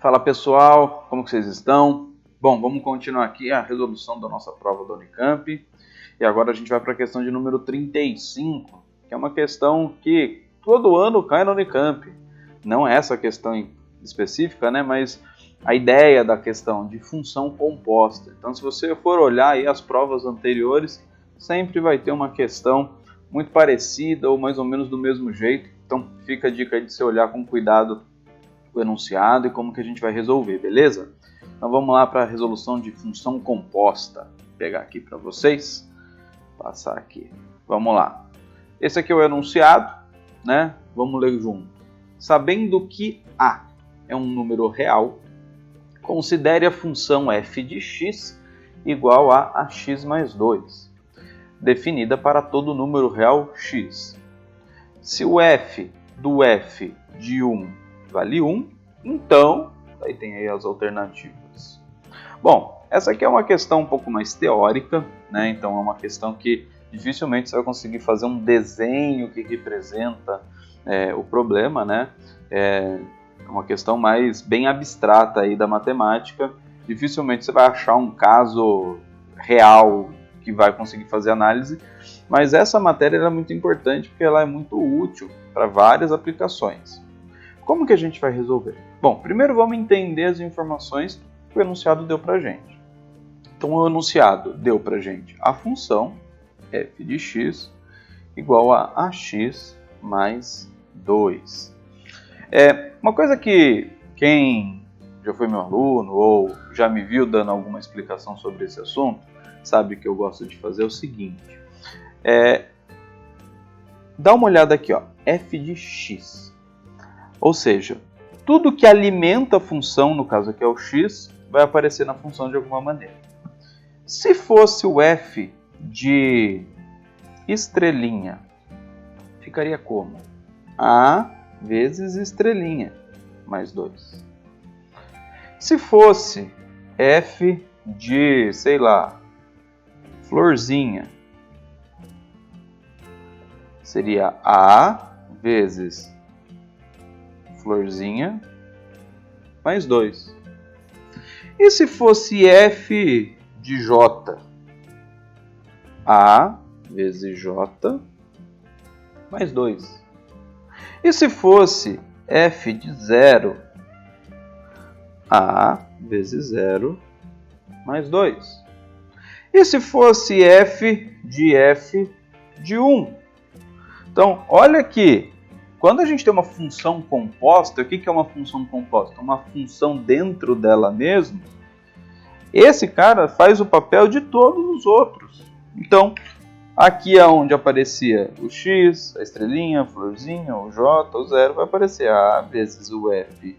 Fala pessoal, como que vocês estão? Bom, vamos continuar aqui a resolução da nossa prova da Unicamp. E agora a gente vai para a questão de número 35, que é uma questão que todo ano cai na Unicamp. Não é essa questão específica, né? Mas a ideia da questão de função composta. Então, se você for olhar aí as provas anteriores, sempre vai ter uma questão muito parecida ou mais ou menos do mesmo jeito. Então, fica a dica aí de você olhar com cuidado o enunciado e como que a gente vai resolver, beleza? Então vamos lá para a resolução de função composta. Vou pegar aqui para vocês, passar aqui. Vamos lá. Esse aqui é o enunciado, né? Vamos ler junto. Sabendo que A é um número real, considere a função f de x igual a x mais 2, definida para todo número real x. Se o f do f de 1 vale 1, então, aí tem aí as alternativas. Bom, essa aqui é uma questão um pouco mais teórica, né? Então é uma questão que dificilmente você vai conseguir fazer um desenho que representa o problema, né? É uma questão mais bem abstrata aí da matemática. Dificilmente você vai achar um caso real que vai conseguir fazer análise, mas essa matéria é muito importante porque ela é muito útil para várias aplicações. Como que a gente vai resolver? Bom, primeiro vamos entender as informações que o enunciado deu para a gente. Então, o enunciado deu para a gente a função f de x igual a ax mais 2. Uma coisa que quem já foi meu aluno ou já me viu dando alguma explicação sobre esse assunto, sabe que eu gosto de fazer o seguinte. Dá uma olhada aqui, ó, f de x. Ou seja, tudo que alimenta a função, no caso aqui é o x, vai aparecer na função de alguma maneira. Se fosse o f de estrelinha, ficaria como? A vezes estrelinha, mais 2. Se fosse f de, sei lá, florzinha, seria A vezes florzinha mais 2. E se fosse f de j? A vezes j mais 2. E se fosse f de 0? A vezes 0 mais 2. E se fosse f de 1? Então, olha aqui. Quando a gente tem uma função composta, o que é uma função composta? Uma função dentro dela mesma. Esse cara faz o papel de todos os outros. Então, aqui é onde aparecia o x, a estrelinha, a florzinha, o j, o 0, vai aparecer a vezes o f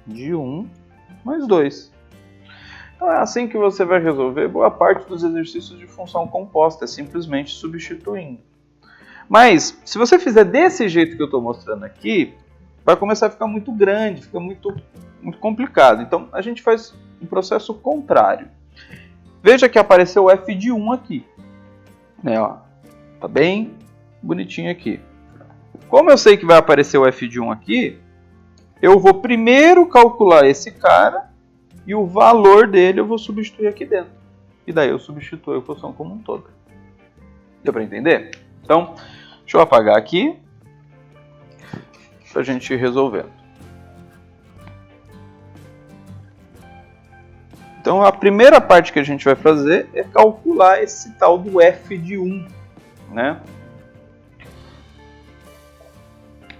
de 1 mais 2. Então, é assim que você vai resolver boa parte dos exercícios de função composta, é simplesmente substituindo. Mas, se você fizer desse jeito que eu estou mostrando aqui, vai começar a ficar muito grande, fica muito complicado. Então, a gente faz um processo contrário. Veja que apareceu o f de 1 aqui. Tá bem bonitinho aqui. Como eu sei que vai aparecer o f de 1 aqui, eu vou primeiro calcular esse cara e o valor dele eu vou substituir aqui dentro. E daí eu substituo a função como um todo. Deu para entender? Então, deixa eu apagar aqui para a gente ir resolvendo. Então, a primeira parte que a gente vai fazer é calcular esse tal do f de 1, né?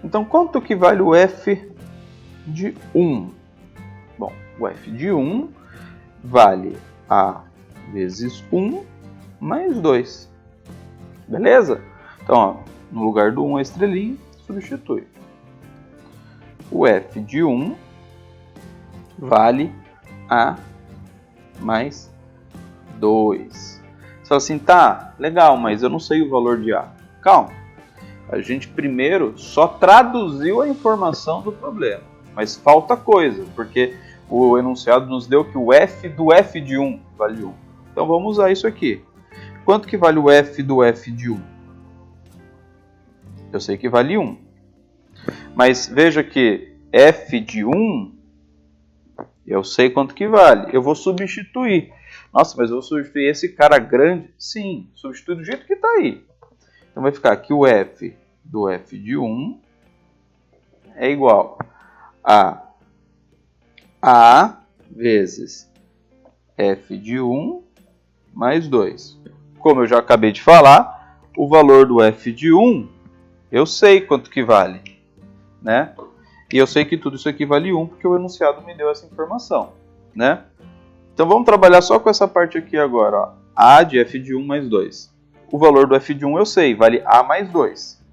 Então, quanto que vale o f de 1? Bom, o f de 1 vale a vezes 1 mais 2. Beleza? Então, ó, no lugar do 1 a estrelinha, substitui. O f de 1 vale a mais 2. Você fala assim, tá, legal, mas eu não sei o valor de A. Calma. A gente primeiro só traduziu a informação do problema. Mas falta coisa, porque o enunciado nos deu que o f do f de 1 vale 1. Então vamos usar isso aqui. Quanto que vale o f do f de 1? Eu sei que vale 1. Mas veja que f de 1 Eu sei quanto que vale. Eu vou substituir. Nossa, mas eu vou substituir esse cara grande? Sim, substitui do jeito que está aí. Então vai ficar aqui o f do f de 1 é igual a vezes f de 1 mais 2. Como eu já acabei de falar, o valor do f de 1, eu sei quanto que vale, né? E eu sei que tudo isso aqui vale 1, porque o enunciado me deu essa informação, né? Então vamos trabalhar só com essa parte aqui agora, ó. A de f de 1 mais 2. O valor do f de 1 eu sei, vale a mais 2.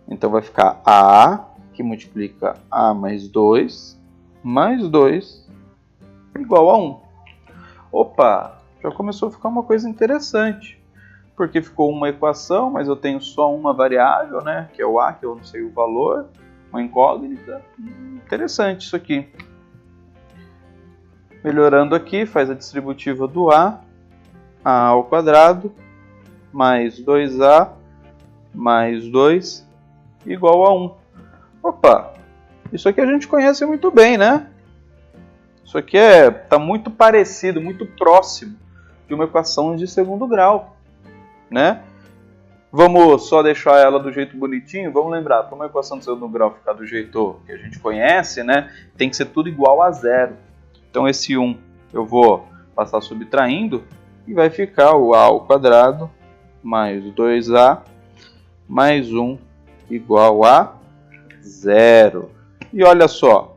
Então vai ficar a, que multiplica a mais 2 igual a 1. Opa, já começou a ficar uma coisa interessante. Porque ficou uma equação, mas eu tenho só uma variável, né? Que é o a, que eu não sei o valor. Uma incógnita. Interessante isso aqui. Melhorando aqui, faz a distributiva do a ao quadrado, mais 2a mais 2 igual a 1. Opa, isso aqui a gente conhece muito bem, né? Isso aqui está muito parecido, muito próximo de uma equação de segundo grau, né? Vamos só deixar ela do jeito bonitinho. Vamos lembrar, para uma equação de segundo grau ficar do jeito que a gente conhece, né? Tem que ser tudo igual a zero. Então esse 1 eu vou passar subtraindo e vai ficar o a ao quadrado mais 2a mais 1 igual a 0. E olha só,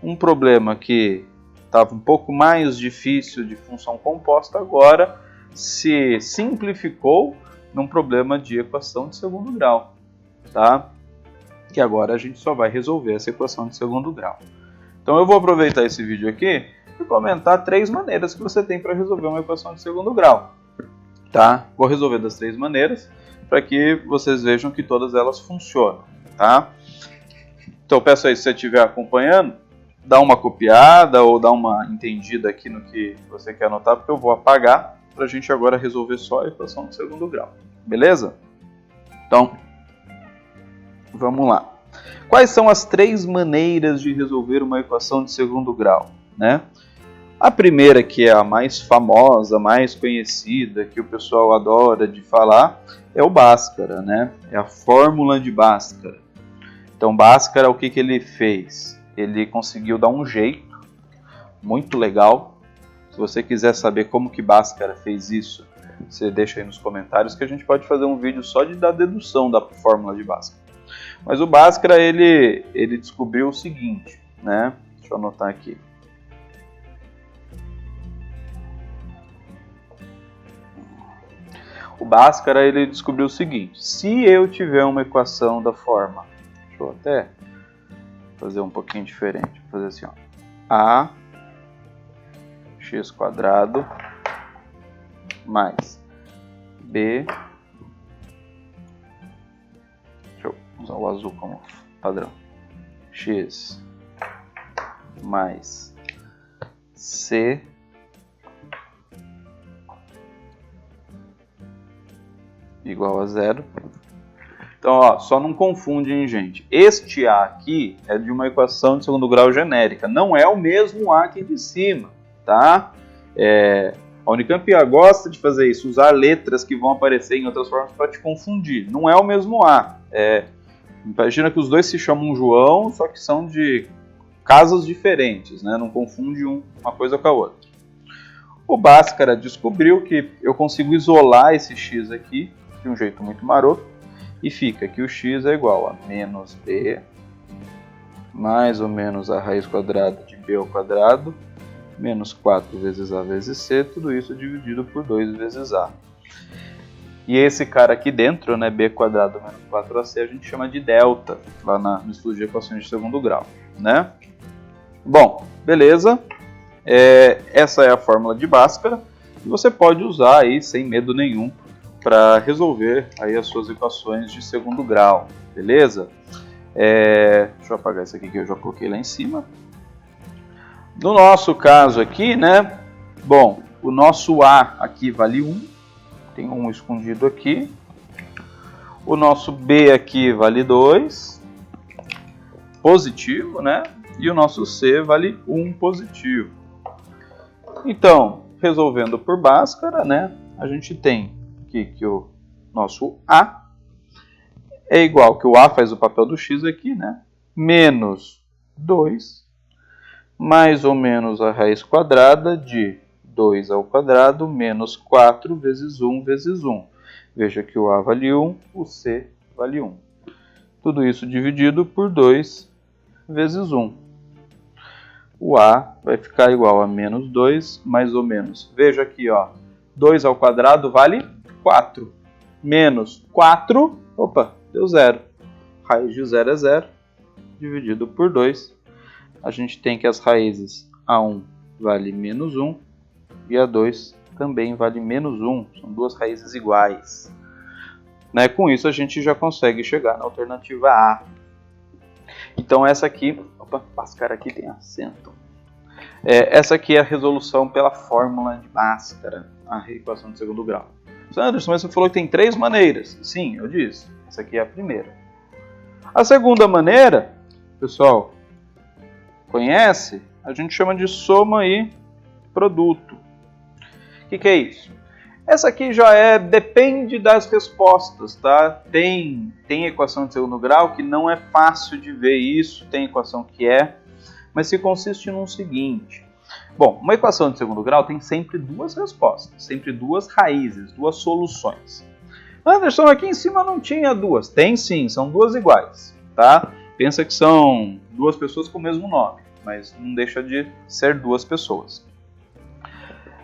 um problema que estava um pouco mais difícil de função composta agora se simplificou num problema de equação de segundo grau, tá? Que agora a gente só vai resolver essa equação de segundo grau. Então eu vou aproveitar esse vídeo aqui e comentar 3 maneiras que você tem para resolver uma equação de segundo grau, tá? Vou resolver das 3 maneiras para que vocês vejam que todas elas funcionam, tá? Então eu peço aí, se você estiver acompanhando, dá uma copiada ou dá uma entendida aqui no que você quer anotar, porque eu vou apagar para a gente agora resolver só a equação de segundo grau, beleza? Então, vamos lá. Quais são as 3 maneiras de resolver uma equação de segundo grau, né? A primeira, que é a mais famosa, mais conhecida, que o pessoal adora de falar, é o Bhaskara, né? É a fórmula de Bhaskara. Então, Bhaskara, o que ele fez? Ele conseguiu dar um jeito muito legal. Se você quiser saber como que Bhaskara fez isso, você deixa aí nos comentários que a gente pode fazer um vídeo só de dar dedução da fórmula de Bhaskara. Mas o Bhaskara, ele descobriu o seguinte, né? Deixa eu anotar aqui. O Bhaskara, ele descobriu o seguinte: se eu tiver uma equação da forma, deixa eu até fazer um pouquinho diferente, vou fazer assim, ó, a x quadrado mais b, deixa eu usar o azul como padrão, x mais c igual a 0. Então, ó, só não confunde, hein, gente. Este A aqui é de uma equação de segundo grau genérica. Não é o mesmo A aqui de cima, tá? A Unicamp gosta de fazer isso, usar letras que vão aparecer em outras formas para te confundir. Não é o mesmo A. Imagina que os dois se chamam João, só que são de casas diferentes, né? Não confunde uma coisa com a outra. O Bhaskara descobriu que eu consigo isolar esse x aqui de um jeito muito maroto e fica que o x é igual a menos b mais ou menos a raiz quadrada de b ao quadrado menos 4 vezes a vezes c, tudo isso dividido por 2 vezes a. E esse cara aqui dentro, né, b quadrado menos 4ac, a gente chama de delta, lá no estudo de equações de segundo grau, né? Bom, beleza. Essa é a fórmula de Bhaskara e você pode usar aí sem medo nenhum para resolver aí as suas equações de segundo grau, beleza? Deixa eu apagar isso aqui que eu já coloquei lá em cima. No nosso caso aqui, né? Bom, o nosso A aqui vale 1, tem um escondido aqui. O nosso B aqui vale 2. positivo, né? E o nosso C vale 1 positivo. Então, resolvendo por Bhaskara, né? A gente tem aqui que o nosso A é igual, que o A faz o papel do X aqui, né? Menos 2, mais ou menos a raiz quadrada de 2 ao quadrado, menos 4 vezes 1 vezes 1. Veja que o A vale 1, o C vale 1. Tudo isso dividido por 2 vezes 1. O A vai ficar igual a menos 2, mais ou menos. Veja aqui, ó, 2 ao quadrado vale 4. Menos 4, opa, deu 0. Raiz de 0 é 0, dividido por 2. A gente tem que as raízes A1 vale menos 1 e A2 também vale menos 1. São duas raízes iguais. Né? Com isso a gente já consegue chegar na alternativa A. Então essa aqui, opa, Bhaskara aqui tem acento. Essa aqui é a resolução pela fórmula de Bhaskara, a equação de segundo grau. Anderson, mas você falou que tem 3 maneiras. Sim, eu disse. Essa aqui é a primeira. A segunda maneira, pessoal, conhece? A gente chama de soma e produto. O que é isso? Essa aqui já depende das respostas, tá? Tem equação de segundo grau que não é fácil de ver isso, tem equação que mas se consiste no seguinte. Bom, uma equação de segundo grau tem sempre duas respostas, sempre duas raízes, duas soluções. Anderson, aqui em cima não tinha duas. Tem sim, são duas iguais, tá? Pensa que são duas pessoas com o mesmo nome, mas não deixa de ser duas pessoas.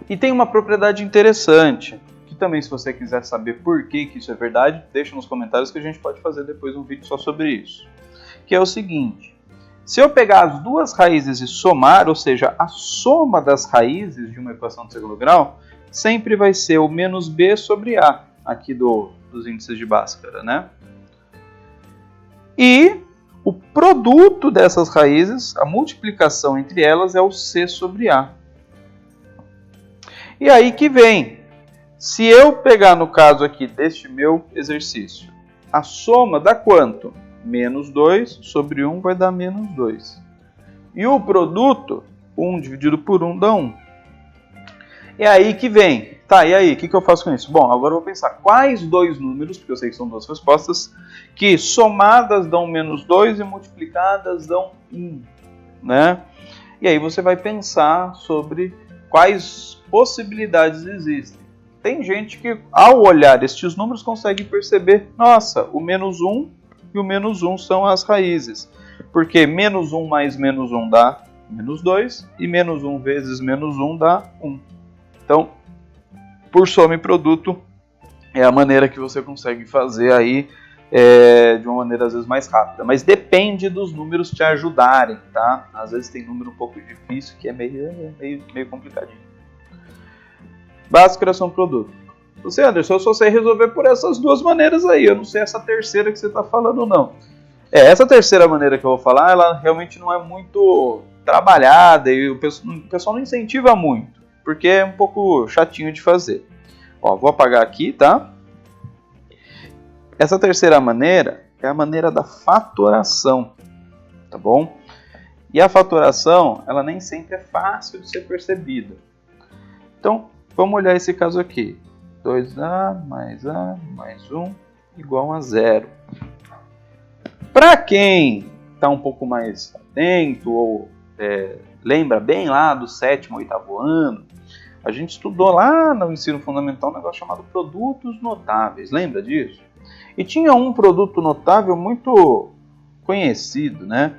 E tem uma propriedade interessante, que também se você quiser saber por que isso é verdade, deixa nos comentários que a gente pode fazer depois um vídeo só sobre isso. Que é o seguinte, se eu pegar as duas raízes e somar, ou seja, a soma das raízes de uma equação de segundo grau, sempre vai ser o menos b sobre a, aqui dos índices de Bhaskara, né? E o produto dessas raízes, a multiplicação entre elas é o c sobre a. E aí que vem, se eu pegar no caso aqui deste meu exercício, a soma dá quanto? Menos 2 sobre 1 vai dar menos 2. E o produto, 1 dividido por 1 dá 1. É aí que vem. Tá, e aí, o que eu faço com isso? Bom, agora eu vou pensar quais dois números, porque eu sei que são duas respostas, que somadas dão menos 2 e multiplicadas dão 1. Né? E aí você vai pensar sobre quais possibilidades existem. Tem gente que, ao olhar estes números, consegue perceber, nossa, o menos 1 e o menos 1 são as raízes. Porque menos 1 mais menos 1 dá menos 2 e menos 1 vezes menos 1 dá 1. Então, por soma e produto, é a maneira que você consegue fazer aí de uma maneira às vezes mais rápida. Mas depende dos números te ajudarem, tá? Às vezes tem número um pouco difícil que é meio complicadinho. Bhaskara são produto. Você, Anderson, eu só sei resolver por essas duas maneiras aí. Eu não sei essa terceira que você está falando, não. Essa terceira maneira que eu vou falar, ela realmente não é muito trabalhada e o pessoal não incentiva muito, porque é um pouco chatinho de fazer. Ó, vou apagar aqui, tá? Essa terceira maneira é a maneira da fatoração, tá bom? E a fatoração, ela nem sempre é fácil de ser percebida. Então, vamos olhar esse caso aqui. 2a mais 1 igual a 0. Para quem está um pouco mais atento ou lembra bem lá do 7º, 8º ano, a gente estudou lá no ensino fundamental um negócio chamado produtos notáveis. Lembra disso? E tinha um produto notável muito conhecido, né?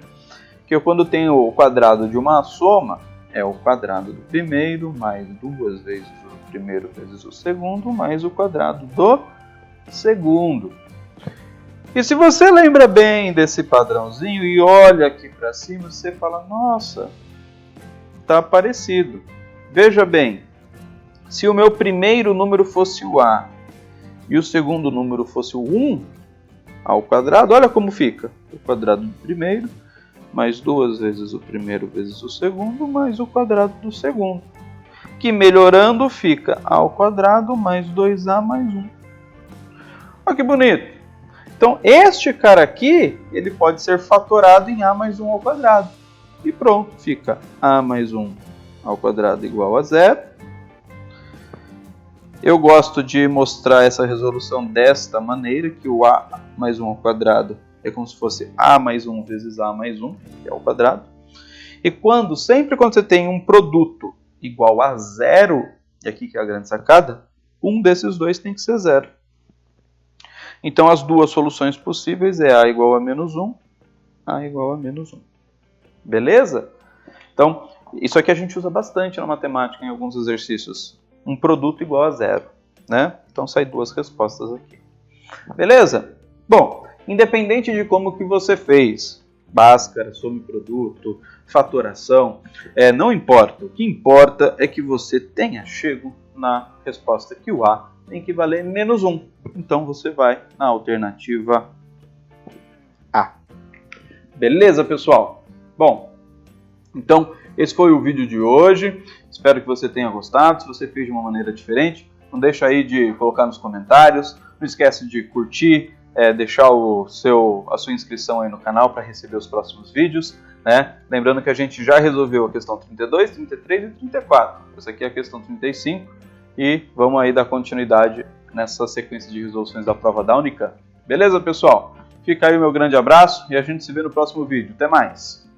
Que quando tem o quadrado de uma soma, é o quadrado do primeiro mais 2 vezes o primeiro vezes o segundo mais o quadrado do segundo. E se você lembra bem desse padrãozinho e olha aqui para cima, você fala, nossa, tá parecido. Veja bem, se o meu primeiro número fosse o A e o segundo número fosse o 1 ao quadrado, olha como fica. O quadrado do primeiro mais 2 vezes o primeiro vezes o segundo mais o quadrado do segundo. Que melhorando fica A ao quadrado mais 2A mais 1. Olha que bonito. Então, este cara aqui, ele pode ser fatorado em a mais 1 ao quadrado. E pronto, fica a mais 1 ao quadrado igual a 0. Eu gosto de mostrar essa resolução desta maneira, que o a mais 1 ao quadrado é como se fosse a mais 1 vezes a mais 1, que é ao quadrado. E sempre quando você tem um produto igual a 0, e aqui que é a grande sacada, um desses dois tem que ser 0. Então, as duas soluções possíveis é a igual a menos 1, a igual a menos 1. Beleza? Então, isso aqui a gente usa bastante na matemática em alguns exercícios. Um produto igual a 0. Né? Então, saem duas respostas aqui. Beleza? Bom, independente de como que você fez, Bhaskara, some-produto, fatoração, não importa. O que importa é que você tenha chego na resposta que o A tem que valer menos 1. Então você vai na alternativa A. Beleza, pessoal? Bom, então esse foi o vídeo de hoje. Espero que você tenha gostado. Se você fez de uma maneira diferente, não deixa aí de colocar nos comentários. Não esquece de curtir, deixar a sua inscrição aí no canal para receber os próximos vídeos. Né? Lembrando que a gente já resolveu a questão 32, 33 e 34. Essa aqui é a questão 35. E vamos aí dar continuidade nessa sequência de resoluções da prova da Unicamp. Beleza, pessoal? Fica aí o meu grande abraço e a gente se vê no próximo vídeo. Até mais!